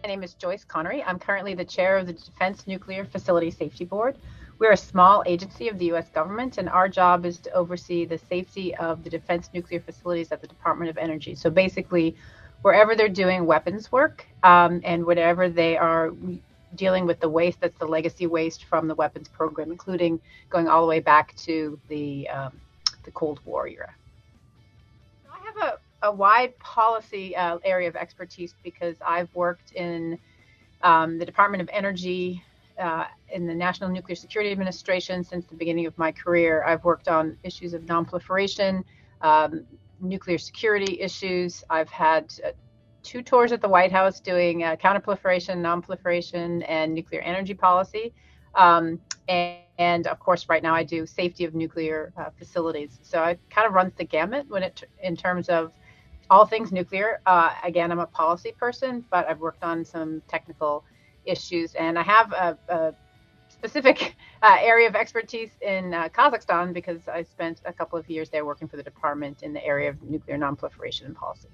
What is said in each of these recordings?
My name is Joyce Connery. I'm currently the chair of the Defense Nuclear Facility Safety Board. We're a small agency of the U.S. government, and our job is to oversee the safety of the defense nuclear facilities at the Department of Energy. So basically, wherever they're doing weapons work and whenever they are dealing with the waste that's the legacy waste from the weapons program, including going all the way back to the Cold War era. I have a wide policy area of expertise because I've worked in the Department of Energy, in the National Nuclear Security Administration since the beginning of my career. I've worked on issues of nonproliferation, um, nuclear security issues. I've had two tours at the White House doing counterproliferation, nonproliferation, and nuclear energy policy. And of course, right now I do safety of nuclear facilities. So it kind of runs the gamut in terms of all things nuclear. Again, I'm a policy person, but I've worked on some technical issues, and I have a specific area of expertise in Kazakhstan because I spent a couple of years there working for the department in the area of nuclear nonproliferation and policy.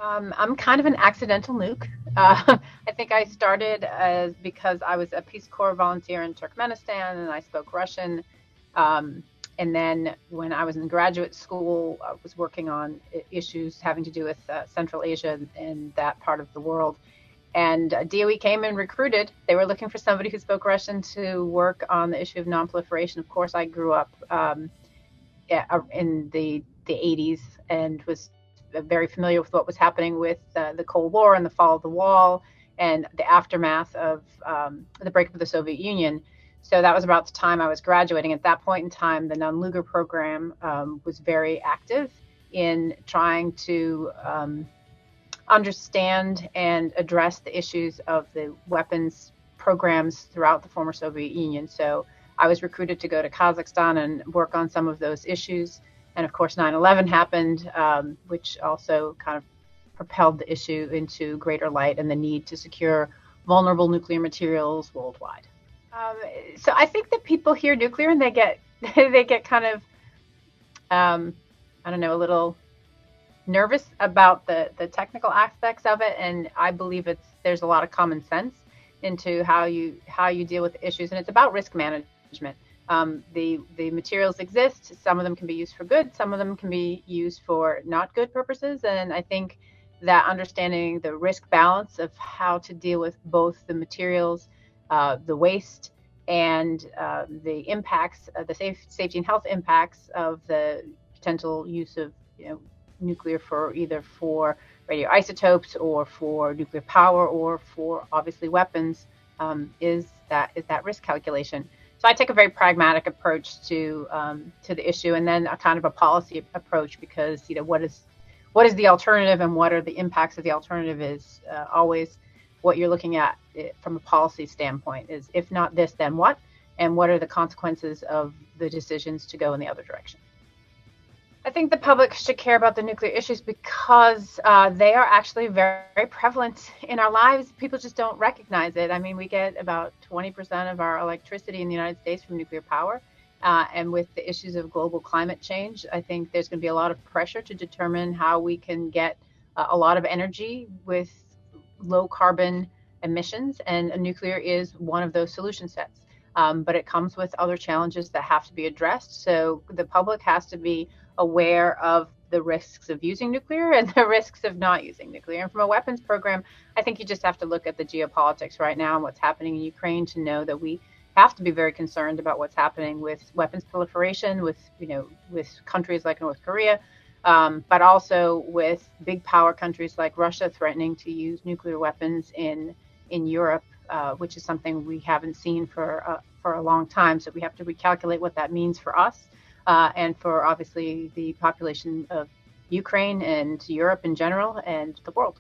I'm kind of an accidental nuke. I think I started as because I was a Peace Corps volunteer in Turkmenistan and I spoke Russian. Um, and then when I was in graduate school, I was working on issues having to do with Central Asia and that part of the world. And DOE came and recruited. They were looking for somebody who spoke Russian to work on the issue of nonproliferation. Of course, I grew up yeah, in the 80s and was very familiar with what was happening with the Cold War and the fall of the wall and the aftermath of the breakup of the Soviet Union. So that was about the time I was graduating. At that point in time, the non-Lugar program was very active in trying to understand and address the issues of the weapons programs throughout the former Soviet Union. So I was recruited to go to Kazakhstan and work on some of those issues. And of course, 9/11 happened, which also kind of propelled the issue into greater light and the need to secure vulnerable nuclear materials worldwide. Um, so I think that people hear nuclear and they get they get kind of I don't know, a little nervous about the technical aspects of it, and I believe there's a lot of common sense into how you deal with the issues, and it's about risk management. The materials exist. Some of them can be used for good. Some of them can be used for not good purposes, and I think that understanding the risk balance of how to deal with both the materials, the waste, and the impacts, safety and health impacts of the potential use of nuclear for either for radioisotopes or for nuclear power or for obviously weapons is that risk calculation. So I take a very pragmatic approach to the issue, and then a kind of a policy approach because what is the alternative and what are the impacts of the alternative is always what you're looking at from a policy standpoint is if not this, then what, and what are the consequences of the decisions to go in the other direction. I think the public should care about the nuclear issues because they are actually very, very prevalent in our lives. People just don't recognize it. I mean, we get about 20% of our electricity in the United States from nuclear power. And with the issues of global climate change, I think there's going to be a lot of pressure to determine how we can get a lot of energy with low carbon emissions. And nuclear is one of those solution sets. But it comes with other challenges that have to be addressed. So the public has to be aware of the risks of using nuclear and the risks of not using nuclear. And from a weapons program, I think you just have to look at the geopolitics right now and what's happening in Ukraine to know that we have to be very concerned about what's happening with weapons proliferation, with countries like North Korea, but also with big power countries like Russia threatening to use nuclear weapons in Europe, which is something we haven't seen for a long time. So we have to recalculate what that means for us and for obviously the population of Ukraine and Europe in general and the world.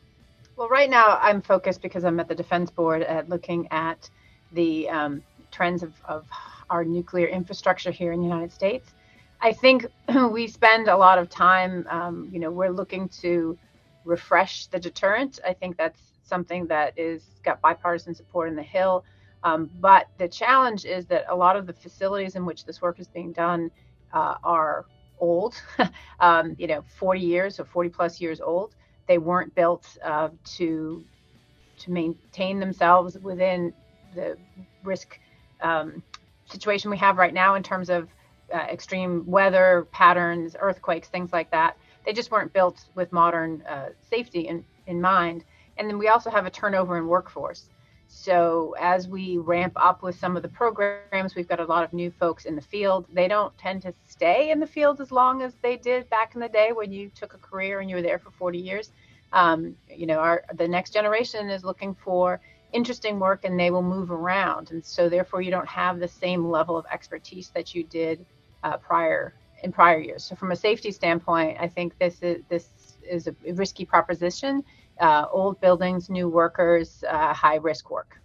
Well, right now I'm focused because I'm at the Defense Board at looking at the trends of our nuclear infrastructure here in the United States. I think we spend a lot of time, we're looking to refresh the deterrent. I think that's something that is got bipartisan support in the Hill. But the challenge is that a lot of the facilities in which this work is being done are old, 40 years or 40 plus years old. They weren't built to to maintain themselves within the risk situation we have right now in terms of extreme weather patterns, earthquakes, things like that. They just weren't built with modern safety in mind. And then we also have a turnover in workforce. So as we ramp up with some of the programs, we've got a lot of new folks in the field. They don't tend to stay in the field as long as they did back in the day when you took a career and you were there for 40 years. The next generation is looking for interesting work and they will move around. And so therefore you don't have the same level of expertise that you did prior years. So from a safety standpoint, I think this is a risky proposition. Old buildings, new workers, high risk work.